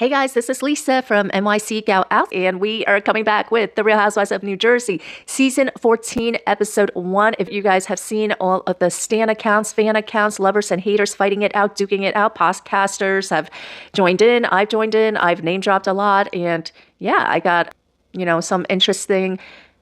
Hey guys, this is Lisa from NYC Gal Out, and we are coming back with The Real Housewives of New Jersey, Season 14, Episode 1. If you guys have seen all of the stan accounts, fan accounts, lovers and haters fighting it out, duking it out, podcasters have joined in, I've name dropped a lot, and yeah, I got, some interesting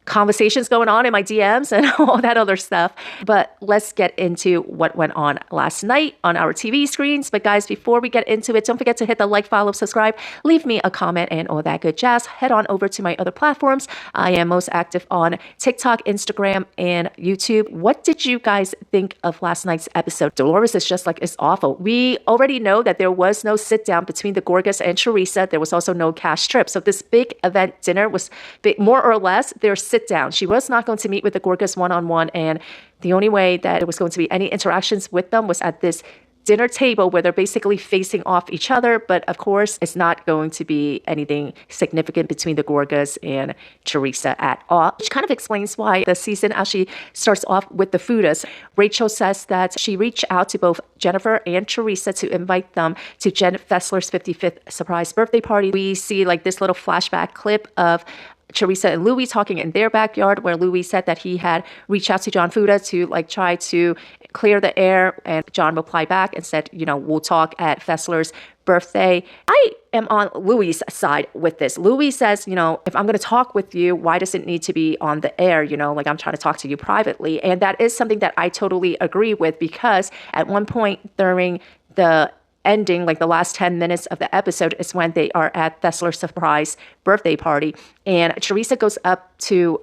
conversations going on in my DMs and all that other stuff. But let's get into what went on last night on our TV screens. But guys, before we get into it, don't forget to hit the like, follow, subscribe, leave me a comment and all that good jazz. Head on over to my other platforms. I am most active on TikTok, Instagram, and YouTube. What did you guys think of last night's episode? Dolores is just like, it's awful. We already know that there was no sit down between the Gorgas and Teresa. There was also no cash trip. So this big event dinner was more or less their sit down. She was not going to meet with the Gorgas one-on-one, and the only way that it was going to be any interactions with them was at this dinner table where they're basically facing off each other. But of course, it's not going to be anything significant between the Gorgas and Teresa at all, which kind of explains why the season actually starts off with the Fudas. Rachel says that she reached out to both Jennifer and Teresa to invite them to Jen Fessler's 55th surprise birthday party. We see like this little flashback clip of Teresa and Louis talking in their backyard, where Louis said that he had reached out to John Fuda to try to clear the air, and John replied back and said, we'll talk at Fessler's birthday. I am on Louis' side with this. Louis says, if I'm going to talk with you, why does it need to be on the air? I'm trying to talk to you privately. And that is something that I totally agree with, because at one point during the ending, the last 10 minutes of the episode, is when they are at Fessler's surprise birthday party. And Teresa goes up to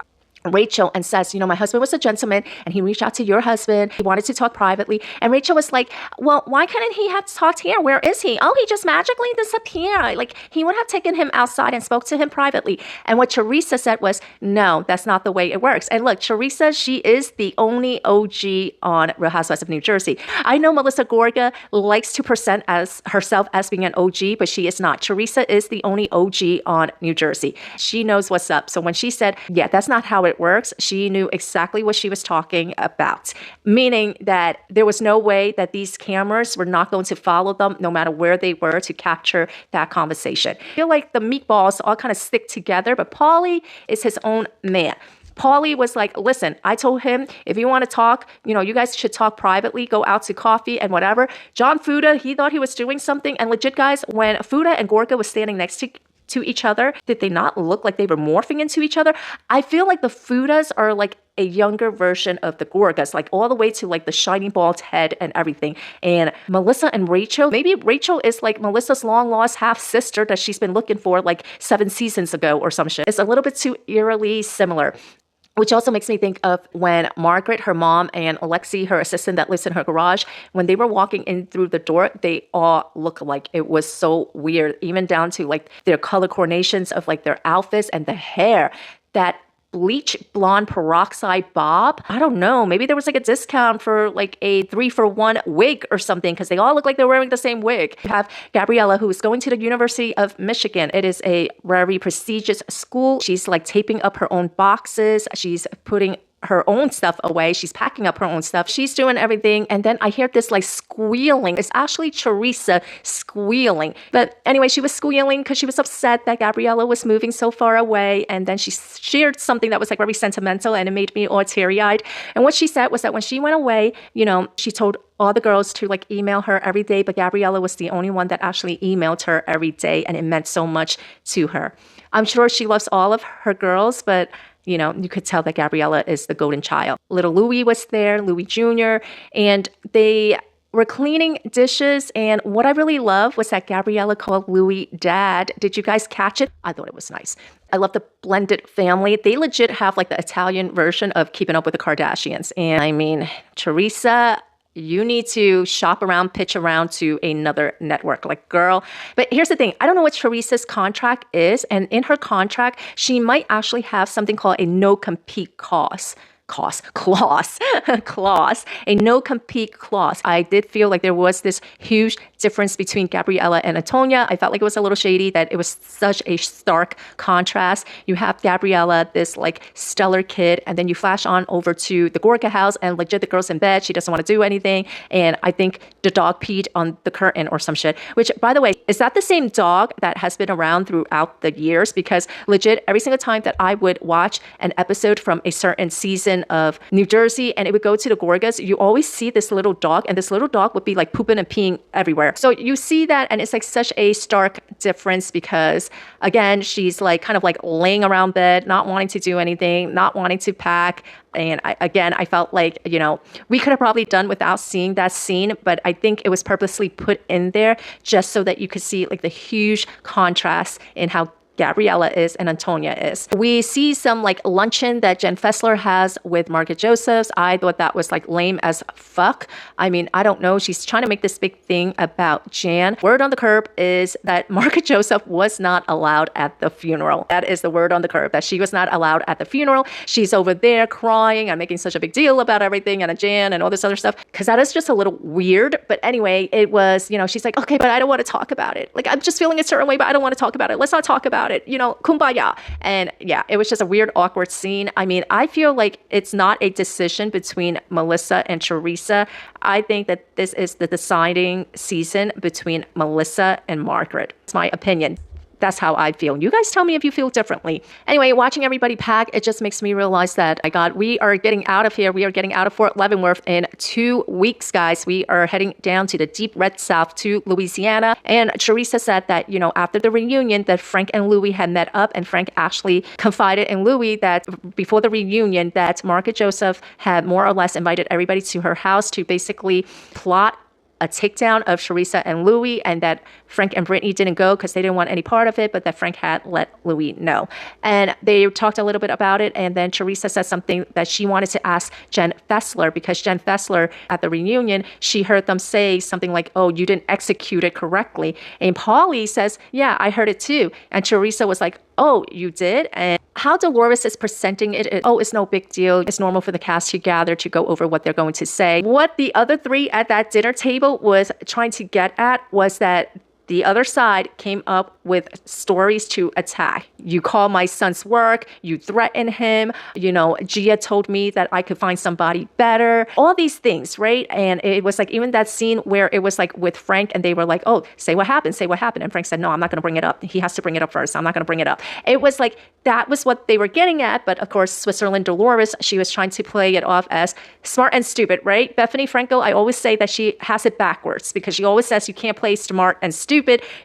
Rachel and says, my husband was a gentleman and he reached out to your husband. He wanted to talk privately. And Rachel was like, well, why couldn't he have talked here? Where is he? Oh, he just magically disappeared. He would have taken him outside and spoke to him privately. And what Teresa said was, no, that's not the way it works. And look, Teresa, she is the only OG on Real Housewives of New Jersey. I know Melissa Gorga likes to present as herself as being an OG, but she is not. Teresa is the only OG on New Jersey. She knows what's up. So when she said, yeah, that's not how it works, she knew exactly what she was talking about, meaning that there was no way that these cameras were not going to follow them no matter where they were to capture that conversation. I feel like the meatballs all kind of stick together, but Paulie is his own man. Paulie was like, listen, I told him, if you want to talk, you guys should talk privately, go out to coffee and whatever. John Fuda, he thought he was doing something. And legit, guys, when Fuda and Gorga was standing next to each other, did they not look like they were morphing into each other? I feel like the Fudas are like a younger version of the Gorgas, all the way to the shiny bald head and everything. And Melissa and Rachel, maybe Rachel is like Melissa's long lost half sister that she's been looking for 7 seasons ago or some shit. It's a little bit too eerily similar. Which also makes me think of when Margaret, her mom, and Alexi, her assistant that lives in her garage, when they were walking in through the door, they all look alike. It was so weird, even down to their color coordinations of their outfits and the hair. That bleach blonde peroxide bob. I don't know. Maybe there was a discount for a 3-for-1 wig or something, because they all look like they're wearing the same wig. You have Gabriella, who is going to the University of Michigan. It is a very prestigious school. She's taping up her own boxes. She's putting her own stuff away. She's packing up her own stuff. She's doing everything. And then I hear this squealing. It's actually Teresa squealing. But anyway, she was squealing because she was upset that Gabriella was moving so far away. And then she shared something that was very sentimental, and it made me all teary-eyed. And what she said was that when she went away, she told all the girls to email her every day, but Gabriella was the only one that actually emailed her every day, and it meant so much to her. I'm sure she loves all of her girls, but you could tell that Gabriella is the golden child. Little Louis was there, Louis Jr., and they were cleaning dishes. And what I really love was that Gabriella called Louis dad. Did you guys catch it? I thought it was nice. I love the blended family. They legit have the Italian version of Keeping Up with the Kardashians. And I mean, Teresa, you need to shop around, pitch around to another network. Girl. But here's the thing. I don't know what Teresa's contract is. And in her contract, she might actually have something called a no-compete clause. clause, a no-compete clause. I did feel like there was this huge difference between Gabriella and Antonia. I felt like it was a little shady that it was such a stark contrast. You have Gabriella, this like stellar kid, and then you flash on over to the Gorga house and legit the girl's in bed. She doesn't want to do anything. And I think the dog peed on the curtain or some shit, which by the way, is that the same dog that has been around throughout the years? Because legit, every single time that I would watch an episode from a certain season of New Jersey and it would go to the Gorgas, you always see this little dog, and this little dog would be like pooping and peeing everywhere. So you see that, and it's like such a stark difference because again, she's like kind of like laying around bed, not wanting to do anything, not wanting to pack. And I felt like, you know, we could have probably done without seeing that scene, but I think it was purposely put in there just so that you could see like the huge contrast in how Gabriella is and Antonia is. We see some like luncheon that Jen Fessler has with Margaret Josephs. I thought that was like lame as fuck. I mean, I don't know. She's trying to make this big thing about Jan. Word on the curb is that Margaret Joseph was not allowed at the funeral. That is the word on the curb, that she was not allowed at the funeral. She's over there crying and making such a big deal about everything and a Jan and all this other stuff, because that is just a little weird. But anyway, it was, you know, she's like, okay, but I don't want to talk about it. Like, I'm just feeling a certain way, but I don't want to talk about it. Let's not talk about it, you know, kumbaya. And yeah, it was just a weird, awkward scene. I mean, I feel like it's not a decision between Melissa and Teresa. I think that this is the deciding season between Melissa and Margaret. It's my opinion. That's how I feel. You guys tell me if you feel differently. Anyway, watching everybody pack, it just makes me realize that, my God, we are getting out of here. We are getting out of Fort Leavenworth in 2 weeks, guys. We are heading down to the deep red South to Louisiana. And Teresa said that, you know, after the reunion that Frank and Louis had met up, and Frank actually confided in Louis that before the reunion that Margaret Joseph had more or less invited everybody to her house to basically plot a takedown of Teresa and Louis, and that Frank and Brittany didn't go because they didn't want any part of it, but that Frank had let Louis know. And they talked a little bit about it, and then Teresa said something that she wanted to ask Jen Fessler, because Jen Fessler at the reunion, she heard them say something like, oh, you didn't execute it correctly. And Paulie says, yeah, I heard it too. And Teresa was like, oh, you did? And how Dolores is presenting it, oh, it's no big deal. It's normal for the cast to gather to go over what they're going to say. What the other three at that dinner table was trying to get at was that the other side came up with stories to attack. You call my son's work, you threaten him, you know, Gia told me that I could find somebody better, all these things, right? And it was like even that scene where it was like with Frank and they were like, oh, say what happened, say what happened. And Frank said, no, I'm not going to bring it up. He has to bring it up first. I'm not going to bring it up. It was like, that was what they were getting at. But of course, Switzerland Dolores, she was trying to play it off as smart and stupid, right? Bethany Frankel, I always say that she has it backwards because she always says you can't play smart and stupid.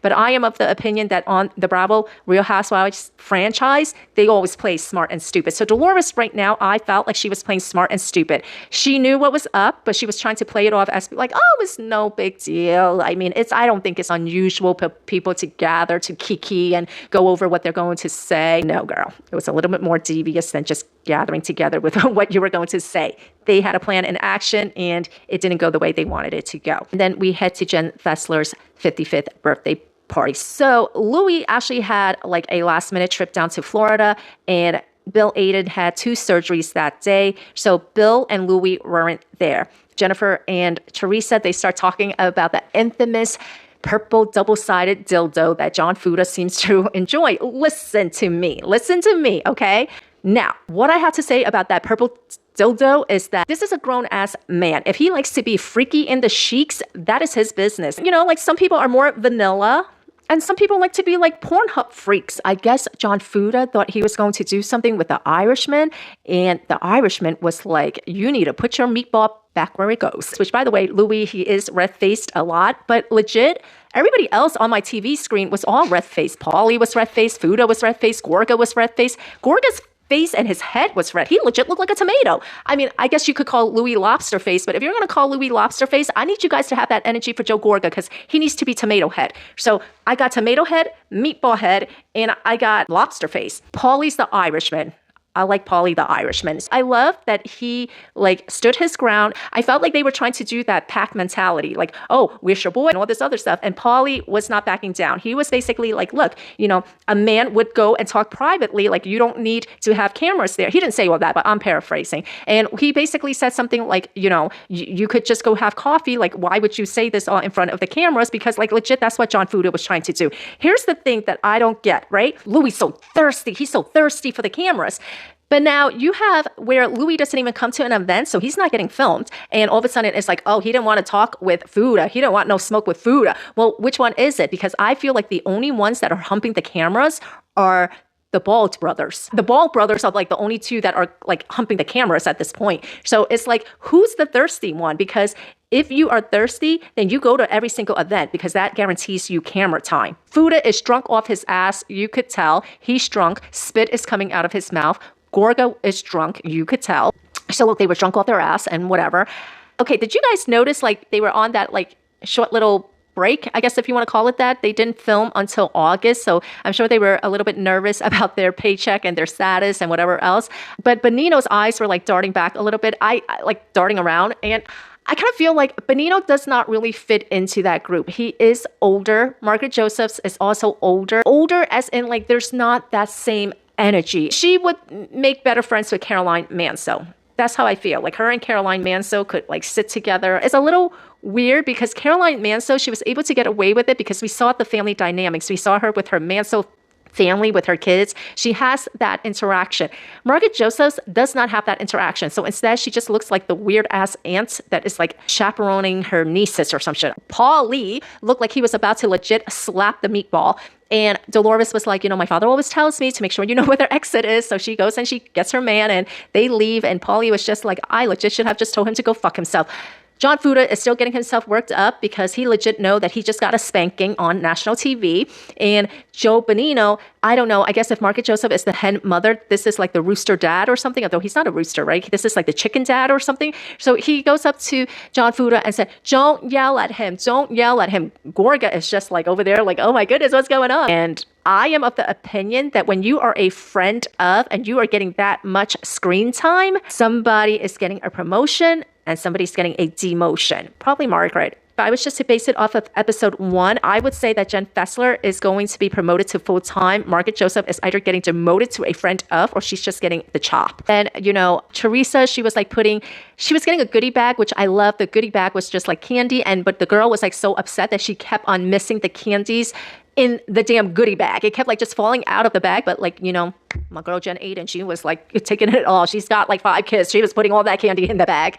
But I am of the opinion that on the Bravo Real Housewives franchise, they always play smart and stupid. So Dolores right now, I felt like she was playing smart and stupid. She knew what was up, but she was trying to play it off as like, oh, it's no big deal. I mean, I don't think it's unusual for people to gather to kiki and go over what they're going to say. No, girl. It was a little bit more devious than just gathering together with what you were going to say. They had a plan in action and it didn't go the way they wanted it to go. And then we head to Jen Fessler's 55th birthday party. So Louis actually had like a last minute trip down to Florida, and Bill Aiden had 2 surgeries that day. So Bill and Louis weren't there. Jennifer and Teresa, they start talking about the infamous purple double-sided dildo that John Fuda seems to enjoy. Listen to me, okay? Now, what I have to say about that purple dildo is that this is a grown-ass man. If he likes to be freaky in the sheiks, that is his business. You know, like some people are more vanilla, and some people like to be like Pornhub freaks. I guess John Fuda thought he was going to do something with the Irishman, and the Irishman was like, you need to put your meatball back where it goes. Which, by the way, Louis, he is red-faced a lot, but legit, everybody else on my TV screen was all red-faced. Paulie was red-faced, Fuda was red-faced, Gorga was red-faced. Gorga's face and his head was red. He legit looked like a tomato. I mean, I guess you could call Louis lobster face, but if you're going to call Louis lobster face, I need you guys to have that energy for Joe Gorga because he needs to be tomato head. So I got tomato head, meatball head, and I got lobster face. Paulie's the Irishman. I like Paulie the Irishman. I love that he like stood his ground. I felt like they were trying to do that pack mentality, like, oh, where's your boy and all this other stuff. And Paulie was not backing down. He was basically like, look, you know, a man would go and talk privately. Like, you don't need to have cameras there. He didn't say all that, but I'm paraphrasing. And he basically said something like, you know, you could just go have coffee. Like, why would you say this all in front of the cameras? Because like legit, that's what John Fuda was trying to do. Here's the thing that I don't get, right? Louis so thirsty. He's so thirsty for the cameras. But now you have where Louis doesn't even come to an event, so he's not getting filmed. And all of a sudden it's like, oh, he didn't want to talk with Fuda. He didn't want no smoke with Fuda. Well, which one is it? Because I feel like the only ones that are humping the cameras are the Bald brothers. The Bald brothers are like the only two that are like humping the cameras at this point. So it's like, who's the thirsty one? Because if you are thirsty, then you go to every single event because that guarantees you camera time. Fuda is drunk off his ass. You could tell. He's drunk. Spit is coming out of his mouth. Gorga is drunk, you could tell. So look, they were drunk off their ass and whatever. Okay, did you guys notice like they were on that like short little break, I guess if you want to call it that? They didn't film until August, so I'm sure they were a little bit nervous about their paycheck and their status and whatever else. But Benino's eyes were like darting back a little bit. I like darting around, and I kind of feel like Benino does not really fit into that group. He is older. Margaret Josephs is also older. Older as in like there's not that same energy. She would make better friends with Caroline Manso. That's how I feel. Like her and Caroline Manso could like sit together. It's a little weird because Caroline Manso, she was able to get away with it because we saw the family dynamics. We saw her with her Manso family, with her kids. She has that interaction. Margaret Josephs does not have that interaction. So instead, she just looks like the weird ass aunt that is like chaperoning her nieces or some shit. Paul Lee looked like he was about to legit slap the meatball. And Dolores was like, you know, my father always tells me to make sure you know where their exit is. So she goes and she gets her man and they leave. And Paulie was just like, I legit should have just told him to go fuck himself. John Fuda is still getting himself worked up because he legit know that he just got a spanking on national TV. And Joe Benino, I don't know, I guess if Margaret Joseph is the hen mother, this is like the rooster dad or something, although he's not a rooster, right? This is like the chicken dad or something. So he goes up to John Fuda and said, don't yell at him. Don't yell at him. Gorga is just like over there like, oh my goodness, what's going on? And I am of the opinion that when you are a friend of and you are getting that much screen time, somebody is getting a promotion and somebody's getting a demotion. Probably Margaret. If I was just to base it off of episode 1, I would say that Jen Fessler is going to be promoted to full-time. Margaret Joseph is either getting demoted to a friend of, or she's just getting the chop. And, you know, Teresa, she was getting a goodie bag, which I love. The goodie bag was just like candy. But the girl was like so upset that she kept on missing the candies in the damn goodie bag. It kept like just falling out of the bag. But like, you know, my girl Jen Aiden, she was like taking it all. She's got like 5 kids. She was putting all that candy in the bag.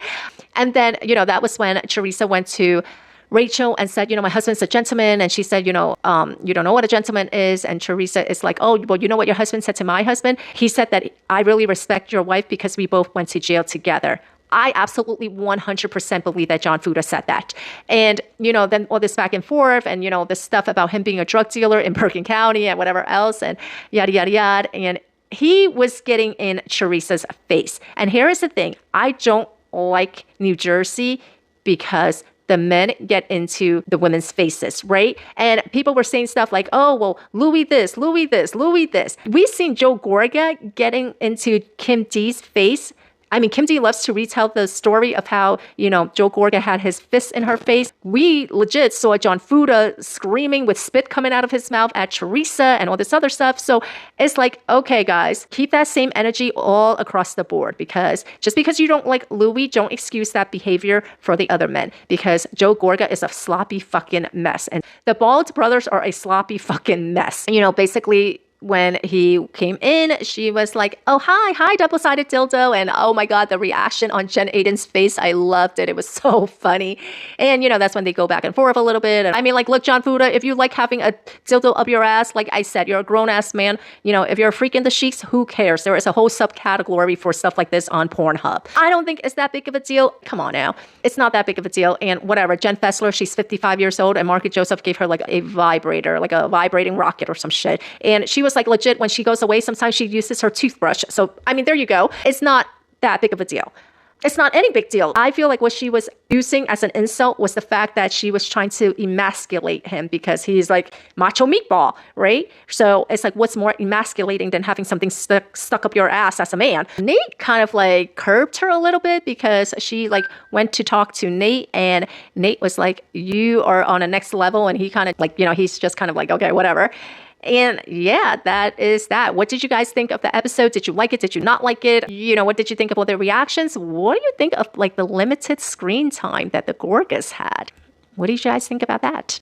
And then, you know, that was when Teresa went to Rachel and said, you know, my husband's a gentleman. And she said, you know, you don't know what a gentleman is. And Teresa is like, oh, well, you know what your husband said to my husband? He said that I really respect your wife because we both went to jail together. I absolutely 100% believe that John Fuda said that. And, you know, then all this back and forth and, you know, this stuff about him being a drug dealer in Bergen County and whatever else and yada, yada, yada. And he was getting in Teresa's face. And here is the thing. I don't like New Jersey because the men get into the women's faces, right? And people were saying stuff like, oh, well, Louis this, Louis this, Louis this. We've seen Joe Gorga getting into Kim D's face. I mean, Kim D loves to retell the story of how, you know, Joe Gorga had his fist in her face. We legit saw John Fuda screaming with spit coming out of his mouth at Teresa and all this other stuff. So it's like, okay, guys, keep that same energy all across the board, because just because you don't like Louis, don't excuse that behavior for the other men, because Joe Gorga is a sloppy fucking mess. And the Bald brothers are a sloppy fucking mess. You know, basically, when he came in, she was like, oh, hi, double-sided dildo. And oh my God, the reaction on Jen Aiden's face, I loved it. It was so funny. And, you know, that's when they go back and forth a little bit. And I mean, like, look, John Fuda, if you like having a dildo up your ass, like I said, you're a grown-ass man. You know, if you're a freak in the sheets, who cares? There is a whole subcategory for stuff like this on Pornhub. I don't think it's that big of a deal. Come on now. It's not that big of a deal. And whatever, Jen Fessler, she's 55 years old, and Margaret Joseph gave her like a vibrator, like a vibrating rocket or some shit. And she was like, legit, when she goes away, sometimes she uses her toothbrush. So, I mean, there you go. It's not that big of a deal. it's not any big deal. I feel like what she was using as an insult was the fact that she was trying to emasculate him because he's like macho meatball, right? So it's like, what's more emasculating than having something stuck up your ass as a man? Nate kind of like curbed her a little bit because she like went to talk to Nate, and Nate was like, you are on a next level. And he kind of like, he's just kind of like, okay, whatever. And yeah, that is that. What did you guys think of the episode? Did you like it? Did you not like it? What did you think of all the reactions? What do you think of like the limited screen time that the Gorgas had? What did you guys think about that?